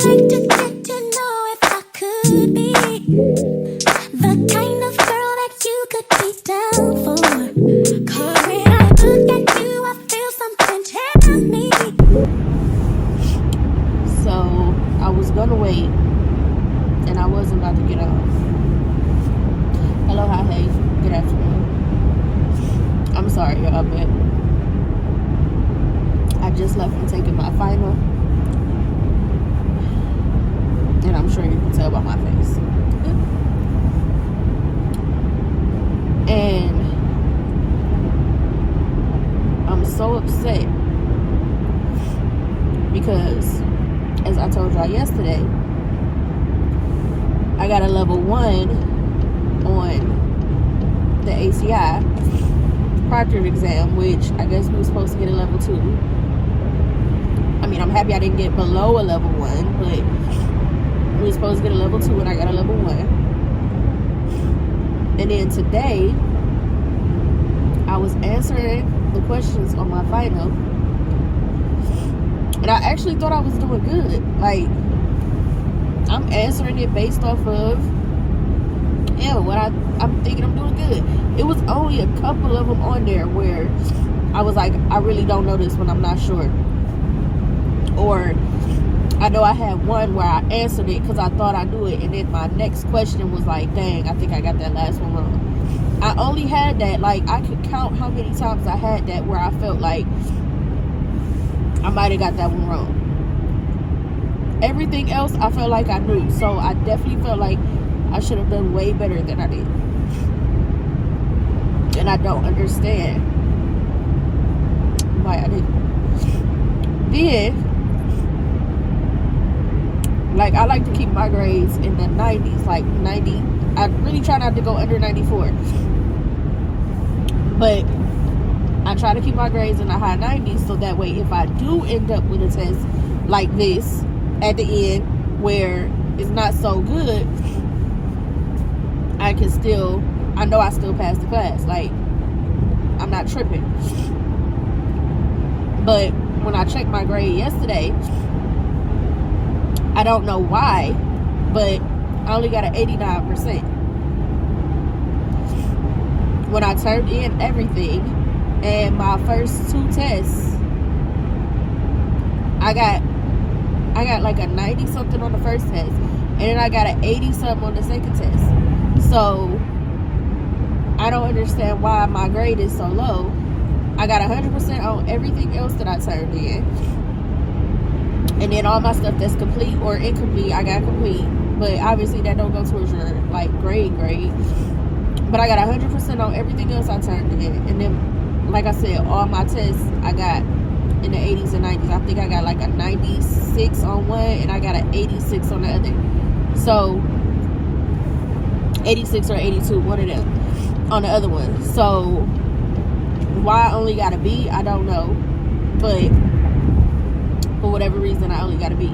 like to get to know if I could be the kind of girl that you could be down for. 'Cause when I look at you, I feel something tell me. So I was gonna wait, and I wasn't about to get off. Hello, hi, hey, good afternoon. I'm sorry, y'all, but I just left from taking my final, and I'm sure you can tell by my face. And I'm so upset because, as I told y'all yesterday, I got a level 1 on the ACI proctored exam, which I guess we were supposed to get a level 2. I mean, I'm happy I didn't get below a level 1, but we were supposed to get a level 2 and I got a level 1. And then today, I was answering the questions on my final, and I actually thought I was doing good. Like, I'm answering it based off of, what I'm thinking I'm doing good. It was only a couple of them on there where I was like, I really don't know this one, I'm not sure. Or I know I had one where I answered it because I thought I knew it, and then my next question was like, dang, I think I got that last one wrong. I only had that, like, I could count how many times I had that where I felt like I might have got that one wrong. Everything else I felt like I knew, so I definitely felt like I should have done way better than I did. And I don't understand why I didn't. Then, like, I like to keep my grades in the 90s, like 90. I really try not to go under 94. But I try to keep my grades in the high 90s, so that way if I do end up with a test like this at the end where it's not so good, I can still, I know I still pass the class. Like, I'm not tripping. But when I checked my grade yesterday, I don't know why, but I only got an 89%. When I turned in everything, and my first 2 tests, I got like a 90 something on the first test, and then I got an 80 something on the second test. So I don't understand why my grade is so low. I got 100% on everything else that I turned in, and then all my stuff that's complete or incomplete, I got complete. But obviously that don't go towards your like grade. But I got 100% on everything else I turned in, and then, like I said, all my tests I got in the 80s and 90s. I think I got like a 96 on one, and I got an 86 on the other. So 86 or 82, one of them on the other one. So why I only got a B, I don't know, but for whatever reason I only got a B.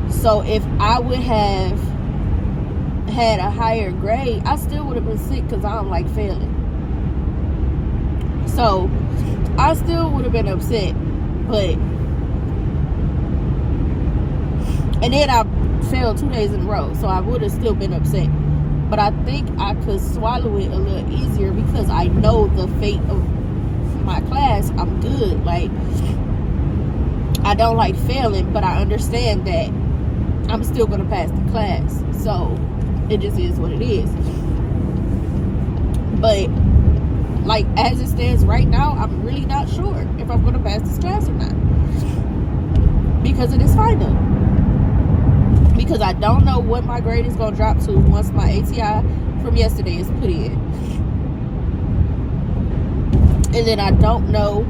So if I would have had a higher grade, I still would have been sick because I don't like failing. So I still would have been upset, but, and then I failed 2 days in a row, so I would have still been upset. But I think I could swallow it a little easier because I know the fate of my class. I'm good. Like, I don't like failing, but I understand that I'm still going to pass the class. So it just is what it is. But, like, as it stands right now, I'm really not sure if I'm going to pass this class or not, because it is final. Because I don't know what my grade is going to drop to once my ATI from yesterday is put in. And then I don't know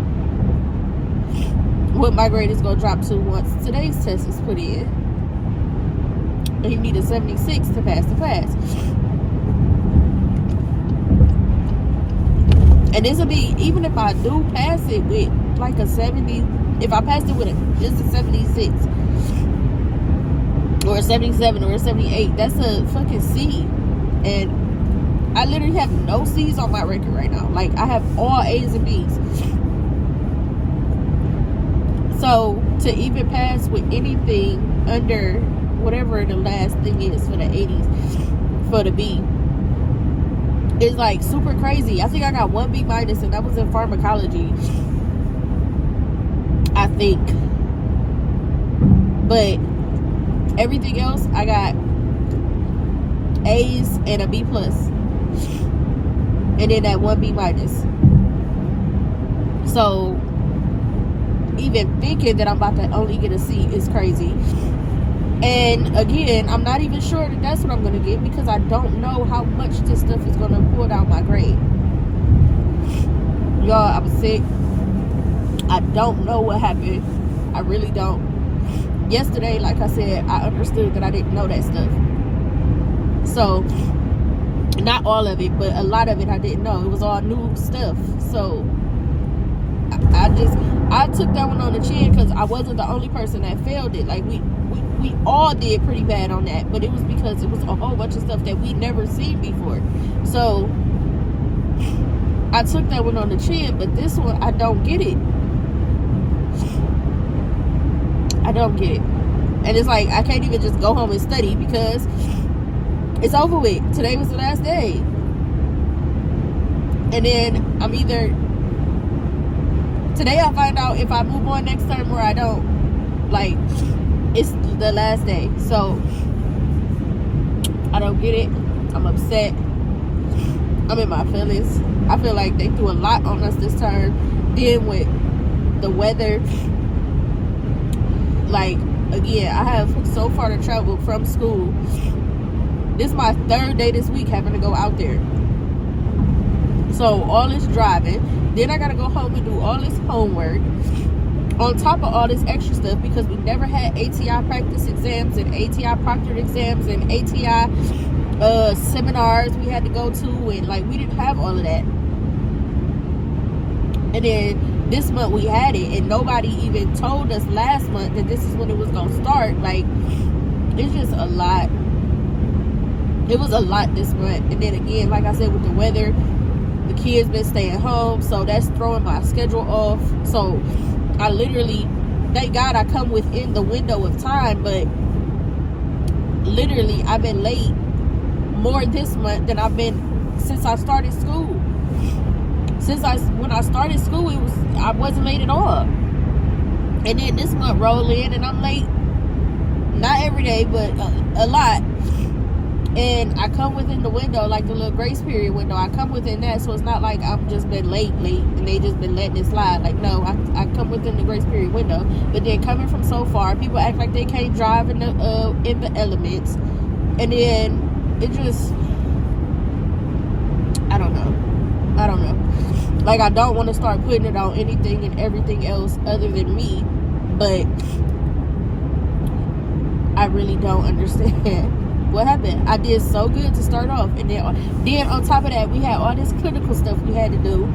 what my grade is going to drop to once today's test is put in. And you need a 76 to pass the class. And this will be, even if I do pass it with like a 70, if I passed it with just a 76 or a 77 or a 78, that's a fucking C. And I literally have no C's on my record right now. Like, I have all A's and B's. So to even pass with anything under whatever the last thing is for the 80s for the B is like super crazy. I think I got 1 B minus, and that was in pharmacology, I think. But everything else, I got A's and a B plus, and then that 1 B minus. So even thinking that I'm about to only get a C is crazy. And again, I'm not even sure that that's what I'm going to get, because I don't know how much this stuff is going to pull down my grade. Y'all, I was sick. I don't know what happened. I really don't. Yesterday, like I said, I understood that I didn't know that stuff. So, not all of it, but a lot of it I didn't know. It was all new stuff. So, I took that one on the chin, because I wasn't the only person that failed it. Like, we all did pretty bad on that, but it was because it was a whole bunch of stuff that we never seen before. So I took that one on the chin, but this one, I don't get it. I don't get it. And it's like, I can't even just go home and study, because it's over with. Today was the last day. And then I'm either, today I'll find out if I move on next term or I don't. Like, it's the last day. So I don't get it. I'm upset. I'm in my feelings. I feel like they threw a lot on us this term, dealing with the weather. Like, again, I have so far to travel from school. This is my 3rd day this week having to go out there. So all this driving, then I gotta go home and do all this homework, on top of all this extra stuff, because we never had ATI practice exams and ATI proctored exams and ATI seminars we had to go to, and like, we didn't have all of that. And then this month we had it, and nobody even told us last month that this is when it was gonna start. Like, it's just a lot. It was a lot this month. And then again, like I said, with the weather, the kids been staying home, so that's throwing my schedule off. So I literally, thank God I come within the window of time, but literally I've been late more this month than I've been since I started school. When I started school, I wasn't late at all. And then this month roll in and I'm late, not every day, but a lot. And I come within the window, like the little grace period window. I come within that, so it's not like I've just been late, and they just been letting it slide. Like, no, I come within the grace period window. But then coming from so far, people act like they can't drive in the elements, and then it just, I don't know. Like, I don't want to start putting it on anything and everything else other than me, but I really don't understand what happened. I did so good to start off, and then on top of that, we had all this clinical stuff we had to do,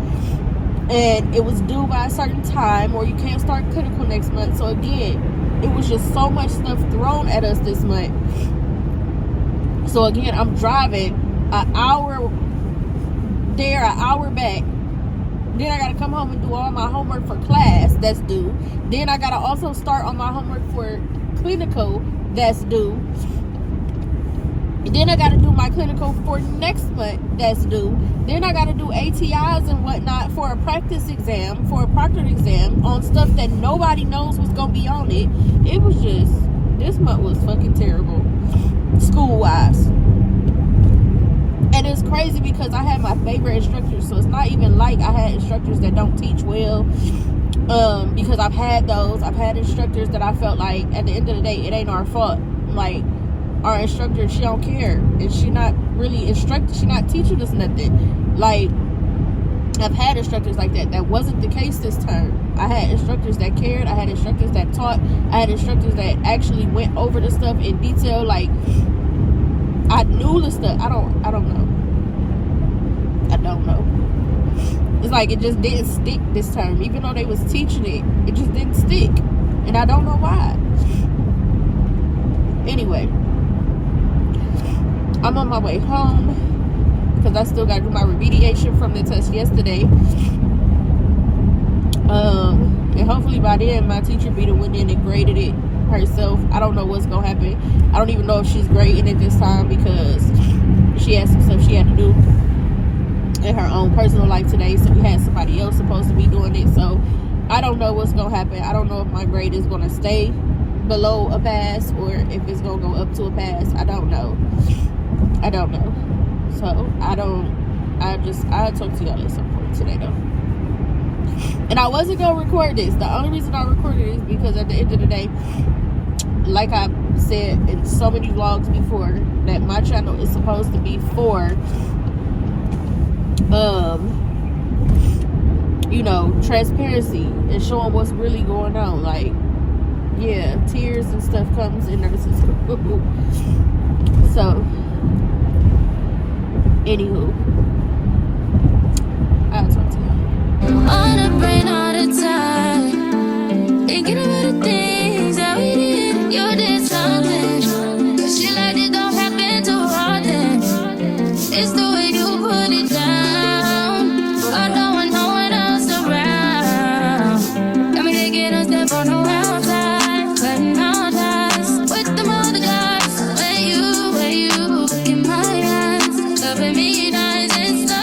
and it was due by a certain time, or you can't start clinical next month. So again, it was just so much stuff thrown at us this month. So again, I'm driving an hour there, an hour back. Then I gotta come home and do all my homework for class that's due. Then I gotta also start on my homework for clinical that's due. Then I got to do my clinical for next month that's due. Then I got to do ATIs and whatnot for a practice exam, for a proctored exam on stuff that nobody knows what's going to be on it. It was just, this month was fucking terrible, school-wise. And it's crazy because I had my favorite instructors, so it's not even like I had instructors that don't teach well, because I've had those. I've had instructors that I felt like, at the end of the day, it ain't our fault. Like, our instructor, she don't care, and she not really instructing, she not teaching us nothing. Like, I've had instructors like that. That wasn't the case this time. I had instructors that cared. I had instructors that taught. I had instructors that actually went over the stuff in detail. Like, I knew the stuff. I don't know. It's like it just didn't stick this time. Even though they was teaching it, it just didn't stick, and I don't know why. Anyway, I'm on my way home because I still got to do my remediation from the test yesterday. And hopefully by then my teacher be the one in and graded it herself. I don't know what's gonna happen. I don't even know if she's grading it this time because she had some stuff she had to do in her own personal life today, so we had somebody else supposed to be doing it. So I don't know what's gonna happen. I don't know if my grade is gonna stay below a pass or if it's gonna go up to a pass. I don't know. So I'll talk to y'all at some point today though. And I wasn't gonna record this. The only reason I recorded it is because at the end of the day, like I said in so many vlogs before, that my channel is supposed to be for you know, transparency and showing what's really going on. Like, yeah, tears and stuff comes in nursing school. So anywho, I'll talk to y'all. On the brain all the time, thinking about the things that we did. You did something, but shit like this don't happen too often. It's the way you put it down. I don't want no one else around. Got me taking a step on the wild side, cutting out ties with the other guys. Where you look in my eyes, loving me nice and slow.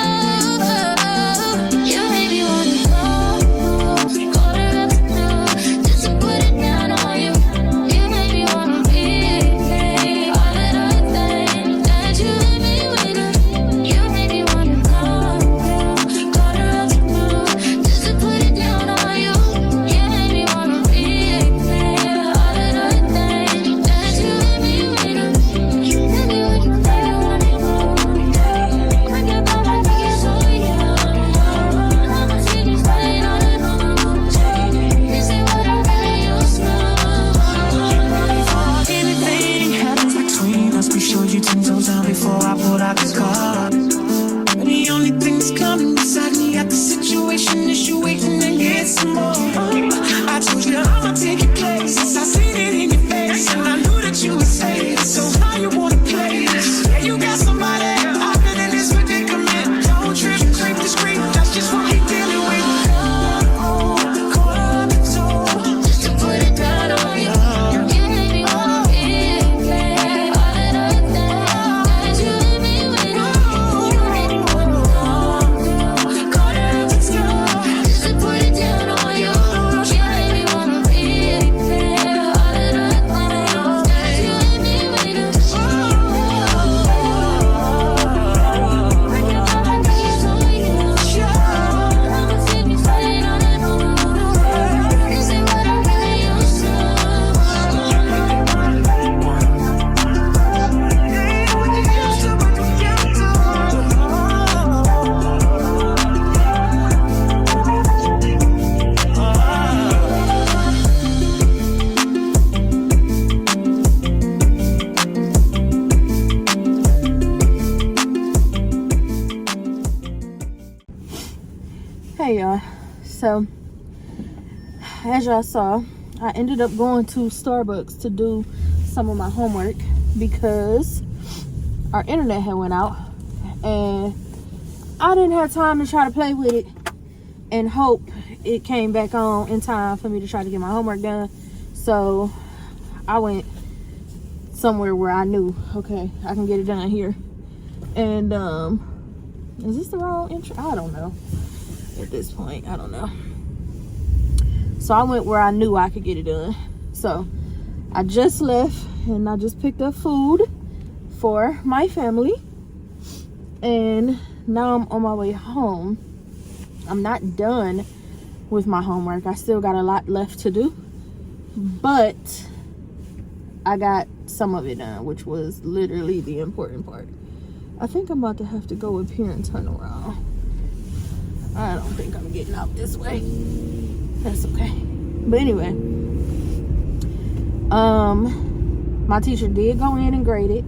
Hey y'all, so as y'all saw, I ended up going to Starbucks to do some of my homework because our internet had went out and I didn't have time to try to play with it and hope it came back on in time for me to try to get my homework done. So I went somewhere where I knew, okay, I can get it done here. And is this the wrong intro? I don't know. At this point, I don't know. So I went where I knew I could get it done. So I just left and I just picked up food for my family, and now I'm on my way home. I'm not done with my homework. I still got a lot left to do, but I got some of it done, which was literally the important part. I think I'm about to have to go up here and turn around. I don't think I'm getting out this way. That's okay. But anyway, my teacher did go in and grade it,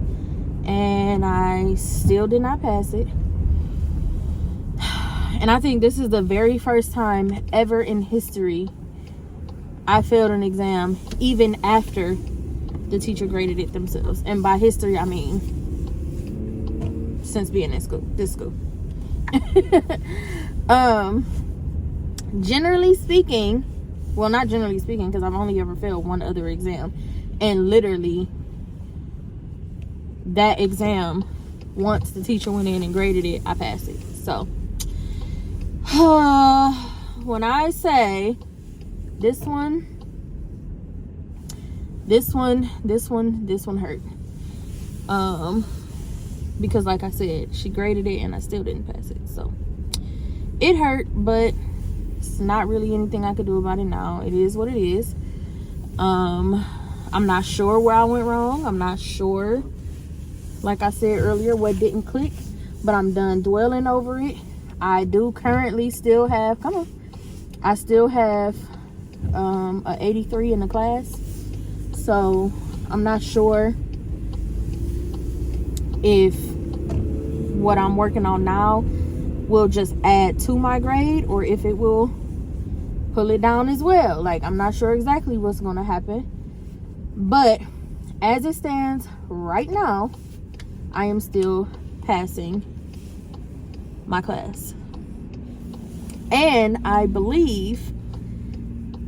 and I still did not pass it. And I think this is the very first time ever in history I failed an exam, even after the teacher graded it themselves. And by history, I mean since being in school, this school. Generally speaking, well, not generally speaking, because I've only ever failed one other exam, and literally that exam, once the teacher went in and graded it, I passed it. So when I say this one hurt, because like I said, she graded it and I still didn't pass it. So it hurt, but it's not really anything I could do about it now. It is what it is. I'm not sure where I went wrong. I'm not sure, like I said earlier, what didn't click, but I'm done dwelling over it. I do currently still have, I still have a 83 in the class. So I'm not sure if what I'm working on now will just add to my grade or if it will pull it down as well. Like, I'm not sure exactly what's going to happen. But as it stands right now, I am still passing my class. And I believe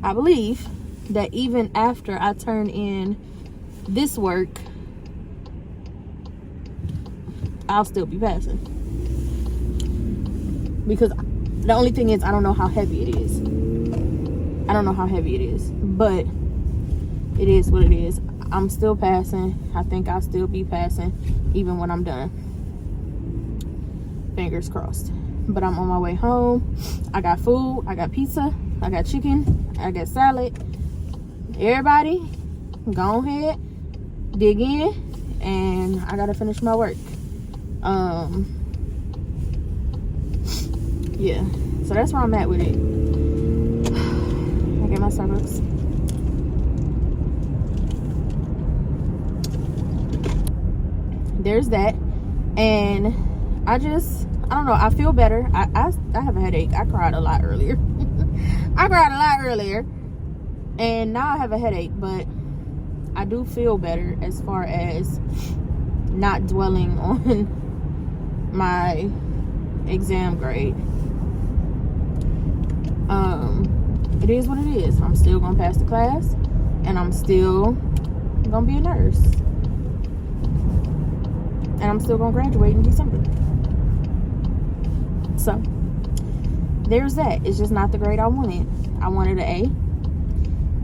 that even after I turn in this work, I'll still be passing. Because the only thing is, I don't know how heavy it is. But it is what it is. I'm still passing. I think I'll still be passing even when I'm done. Fingers crossed. But I'm on my way home. I got food. I got pizza. I got chicken. I got salad. Everybody, go ahead, dig in, and I gotta finish my work. Yeah. So that's where I'm at with it. I get my Starbucks. There's that. And I don't know, I feel better. I have a headache. I cried a lot earlier. And now I have a headache, but I do feel better as far as not dwelling on my exam grade. It is what it is. I'm still gonna pass the class, and I'm still gonna be a nurse, and I'm still gonna graduate in December. So there's that. It's just not the grade I wanted. I wanted an A,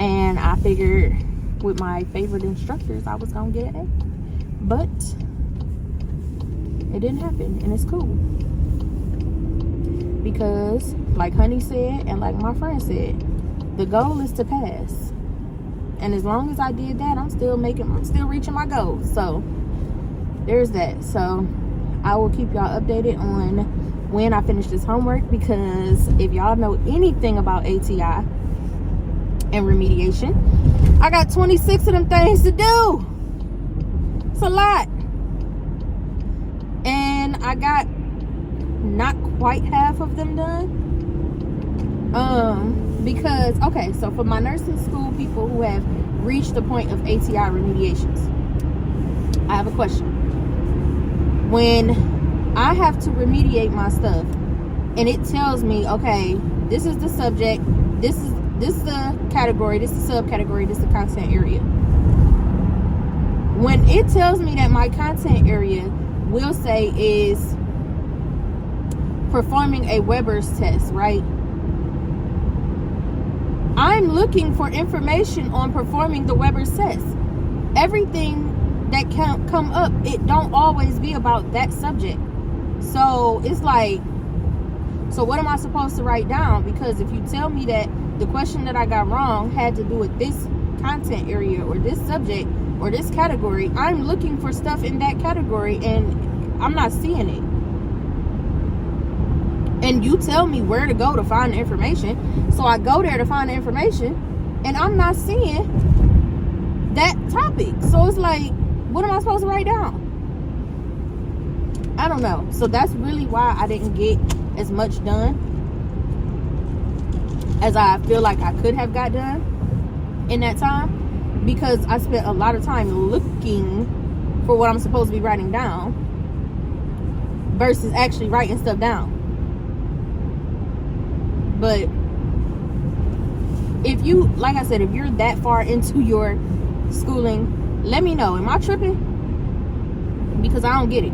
and I figured with my favorite instructors I was gonna get an A, but it didn't happen, and it's cool. Because like Honey said, and like my friend said, the goal is to pass. And as long as I did that, I'm still reaching my goal. So there's that. So I will keep y'all updated on when I finish this homework, because if y'all know anything about ATI and remediation, I got 26 of them things to do. It's a lot. And I got not quite half of them done. Because, okay, so for my nursing school people who have reached the point of ATI remediations, I have a question. When I have to remediate my stuff and it tells me, okay, this is the subject, this is the category, this is the subcategory, this is the content area. When it tells me that my content area will say is performing a Weber's test, right? I'm looking for information on performing the Weber's test. Everything that can come up, it don't always be about that subject. So it's like, so what am I supposed to write down? Because if you tell me that the question that I got wrong had to do with this content area or this subject or this category, I'm looking for stuff in that category and I'm not seeing it. And you tell me where to go to find the information, so I go there to find the information, and I'm not seeing that topic. So it's like, what am I supposed to write down? I don't know. So that's really why I didn't get as much done as I feel like I could have got done in that time, because I spent a lot of time looking for what I'm supposed to be writing down versus actually writing stuff down. But if you, like I said, if you're that far into your schooling, let me know. Am I tripping? Because I don't get it.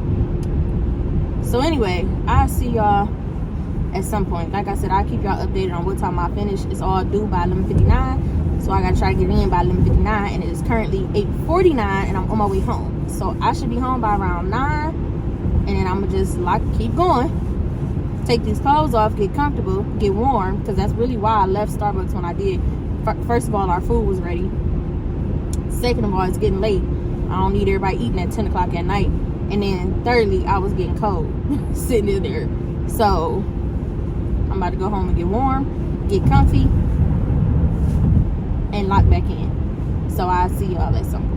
So anyway, I'll see y'all at some point. Like I said, I'll keep y'all updated on what time I finish. It's all due by 11:59, so I gotta try to get in by 11:59, and it is currently 8:49, and I'm on my way home. So I should be home by around 9, and then I'm gonna just keep going, take these clothes off, get comfortable, get warm, because that's really why I left Starbucks when I did. First of all, our food was ready. Second of all, it's getting late. I don't need everybody eating at 10 o'clock at night. And then thirdly, I was getting cold sitting in there. So I'm about to go home and get warm, get comfy, and lock back in. So I'll see y'all at some point.